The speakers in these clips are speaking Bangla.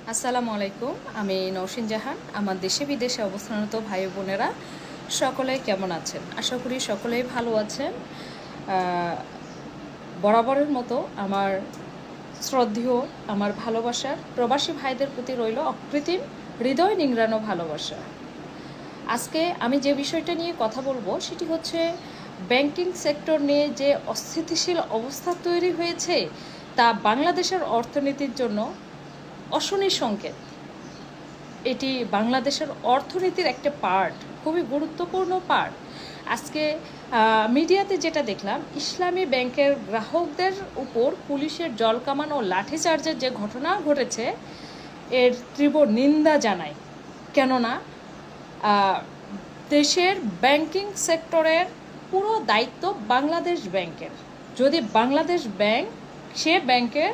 আসসালামু আলাইকুম। আমি নওশিন জাহান। আমার দেশে বিদেশে অবস্থানরত ভাই বোনেরা সকলে কেমন আছেন? আশা করি সকলেই ভালো আছেন। বরাবরের মতো আমার শ্রদ্ধেয়, আমার ভালোবাসার প্রবাসী ভাইদের প্রতি রইল অকৃত্রিম হৃদয় নিংড়ানো ভালোবাসা। আজকে আমি যে বিষয়টা নিয়ে কথা বলবো সেটি হচ্ছে ব্যাংকিং সেক্টর নিয়ে যে অস্থিতিশীল অবস্থা তৈরি হয়েছে তা বাংলাদেশের অর্থনীতির জন্য অশনি সংকেত। এটি বাংলাদেশের অর্থনীতির একটা পার্ট, খুবই গুরুত্বপূর্ণ পার্ট। আজকে মিডিয়াতে যেটা দেখলাম, ইসলামী ব্যাংকের গ্রাহকদের উপর পুলিশের জলকামান ও লাঠিচার্জের যে ঘটনা ঘটেছে এর তীব্র নিন্দা জানাই। কেননা দেশের ব্যাংকিং সেক্টরের পুরো দায়িত্ব বাংলাদেশ ব্যাংকের। যদি বাংলাদেশ ব্যাংক সে ব্যাংকের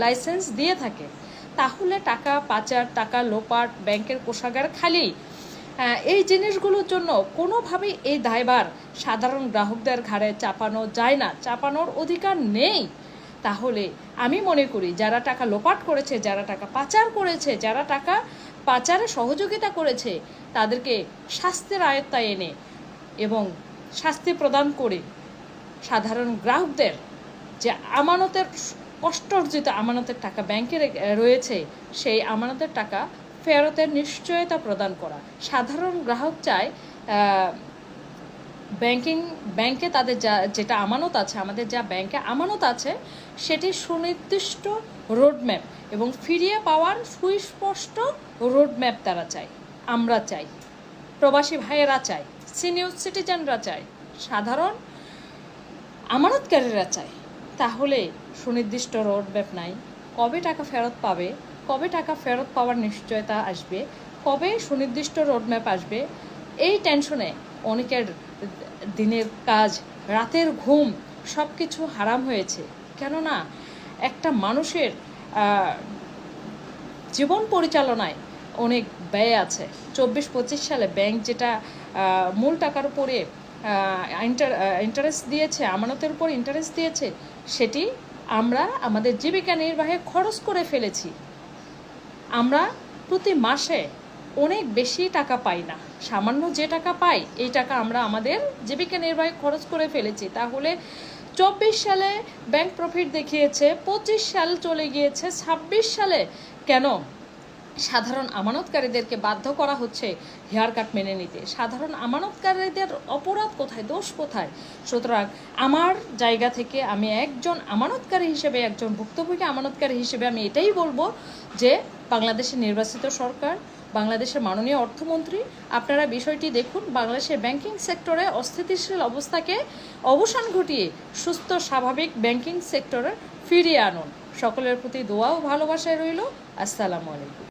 লাইসেন্স দিয়ে থাকে তাহলে টাকা পাচার, টাকা লোপাট, ব্যাংকের কোষাগার খালি, এই জিনিসগুলোর জন্য কোনোভাবেই এই দায়ভার সাধারণ গ্রাহকদের ঘাড়ে চাপানো যায় না, চাপানোর অধিকার নেই। তাহলে আমি মনে করি যারা টাকা লোপাট করেছে, যারা টাকা পাচার করেছে, যারা টাকা পাচারে সহযোগিতা করেছে তাদেরকে শাস্তির আয়ত্তায় এনে এবং শাস্তি প্রদান করে সাধারণ গ্রাহকদের যে আমানতের কষ্ট অর্জিত আমানতের টাকা ব্যাংকে রয়েছে সেই আমানতের টাকা ফেরতের নিশ্চয়তা প্রদান করা। সাধারণ গ্রাহক চায় ব্যাংকে তাদের যেটা আমানত আছে, আমাদের যা ব্যাংকে আমানত আছে সেটি সুনির্দিষ্ট রোডম্যাপ এবং ফিরিয়ে পাওয়ার সুস্পষ্ট রোডম্যাপ তারা চায়, আমরা চাই, প্রবাসী ভাইয়েরা চায়, সিনিয়র সিটিজেনরা চায়, সাধারণ আমানতকারীরা চায়। তাহলে সুনির্দিষ্ট রোডম্যাপ নাই, কবে টাকা ফেরত পাবে, কবে টাকা ফেরত পাওয়ার নিশ্চয়তা আসবে, কবে সুনির্দিষ্ট রোডম্যাপ আসবে, এই টেনশনে অনেকের দিনের কাজ, রাতের ঘুম সব কিছু হারাম হয়েছে। কেননা একটা মানুষের জীবন পরিচালনায় অনেক ব্যয় আছে। 24-25 সালে ব্যাংক যেটা মূল টাকার উপরে ইন্টারেস্ট দিয়েছে, আমানতের উপর ইন্টারেস্ট দিয়েছে, সেটি আমরা আমাদের জীবিকা নির্বাহে খরচ করে ফেলেছি। আমরা প্রতি মাসে অনেক বেশি টাকা পাই না, সামান্য যে টাকা পাই এই টাকা আমরা আমাদের জীবিকা নির্বাহে খরচ করে ফেলেছি। তাহলে 24 সালে ব্যাংক প্রফিট দেখিয়েছে, 25 সাল চলে গিয়েছে, 26 সালে কেন সাধারণ আমানতকারীদেরকে বাধ্য করা হচ্ছে হেয়ার কাট মেনে নিতে? সাধারণ আমানতকারীদের অপরাধ কোথায়, দোষ কোথায়? সুতরাং আমার জায়গা থেকে আমি একজন আমানতকারী হিসেবে, একজন ভুক্তভোগী আমানতকারী হিসেবে আমি এটাই বলবো যে বাংলাদেশের নির্বাচিত সরকার, বাংলাদেশের মাননীয় অর্থমন্ত্রী, আপনারা বিষয়টি দেখুন, বাংলাদেশের ব্যাংকিং সেক্টরে অস্থিতিশীল অবস্থাকে অবসান ঘটিয়ে সুস্থ স্বাভাবিক ব্যাংকিং সেক্টরে ফিরিয়ে আনুন। সকলের প্রতি দোয়া ও ভালোবাসায় রইল। আসসালামু আলাইকুম।